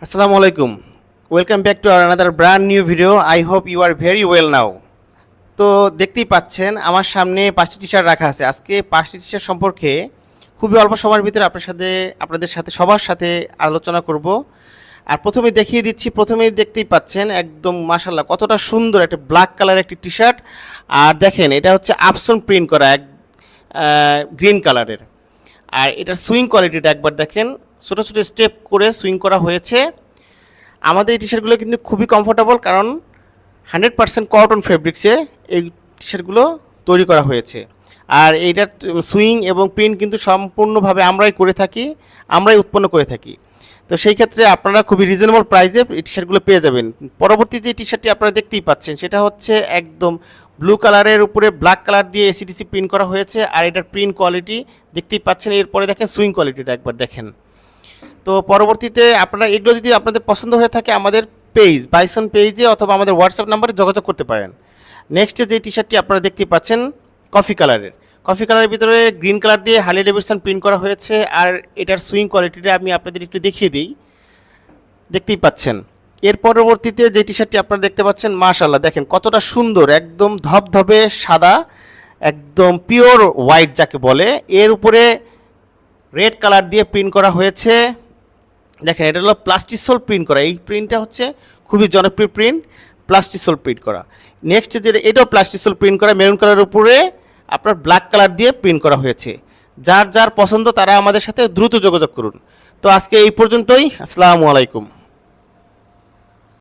Assalamu alaikum. Welcome back to our another brand new video. I hope you are very well now. তো দেখতেই পাচ্ছেন আমার সামনে 5টি টি-শার্ট রাখা আছে। আজকে 5টি টি-শার্ট সম্পর্কে খুবই অল্প সময়ের ভিতরে আপনাদের সাথে সবার সাথে আলোচনা করব। আর প্রথমে দেখিয়ে দিচ্ছি, প্রথমেই দেখতেই পাচ্ছেন একদম মাশাআল্লাহ কতটা সুন্দর একটা ব্ল্যাক কালারের একটি টি-শার্ট। আর দেখেন এটা হচ্ছে আপসন প্রিন্ট করা গ্রিন কালারের। আর এটার সুইং কোয়ালিটিটা একবার দেখেন, ছোটো ছোটো স্টেপ করে সুইং করা হয়েছে। আমাদের এই টি শার্টগুলো কিন্তু খুবই কমফোর্টেবল, কারণ 100% কটন ফেব্রিক্সে এই টি শার্টগুলো তৈরি করা হয়েছে। আর এইটার সুইং এবং প্রিন্ট কিন্তু সম্পূর্ণভাবে আমরাই করে থাকি, আমরাই উৎপন্ন করে থাকি। তো সেই ক্ষেত্রে আপনারা খুবই রিজনেবল প্রাইসে এই টি শার্টগুলো পেয়ে যাবেন। পরবর্তী যে টি শার্টটি আপনারা দেখতেই পাচ্ছেন সেটা হচ্ছে একদম ব্লু কালারের উপরে ব্ল্যাক কালার দিয়ে এসিডিসি প্রিন্ট করা হয়েছে। আর এটার প্রিন্ট কোয়ালিটি দেখতেই পাচ্ছেন। এরপরে দেখেন সুইং কোয়ালিটিটা একবার দেখেন। তো পরবর্তীতে আপনারা এগুলো যদি আপনাদের পছন্দ হয়ে থাকে আমাদের পেজ বাইসন পেজে অথবা আমাদের হোয়াটসঅ্যাপ নাম্বারে যোগাযোগ করতে পারেন। নেক্সটে যে টি শার্টটি আপনারা দেখতেই পাচ্ছেন কফি কালারের ভিতরে গ্রিন কালার দিয়ে হার্লি ডেভিডসন প্রিন্ট করা হয়েছে। আর এটার সুইং কোয়ালিটিটা আমি আপনাদের একটু দেখিয়ে দিই, দেখতেই পাচ্ছেন। এর পরবর্তীতে যে টি শার্টটি আপনারা দেখতে পাচ্ছেন মাশাআল্লাহ দেখেন কতটা সুন্দর, একদম ধবধবে সাদা, একদম পিওর হোয়াইট যাকে বলে। এর উপরে রেড কালার দিয়ে প্রিন্ট করা হয়েছে। দেখেন এটা হলো প্লাস্টিসোল প্রিন্ট করা, এই প্রিন্টটা হচ্ছে খুবই জনপ্রিয় প্রিন্ট, প্লাস্টিসোল প্রিন্ট করা। নেক্সট যেটা এটাও প্লাস্টিসোল প্রিন্ট করা, মেরুন কালারের উপরে আপনার ব্ল্যাক কালার দিয়ে প্রিন্ট করা হয়েছে। যার যার পছন্দ তারা আমাদের সাথে দ্রুত যোগাযোগ করুন। তো আজকে এই পর্যন্তই। আসসালামু আলাইকুম।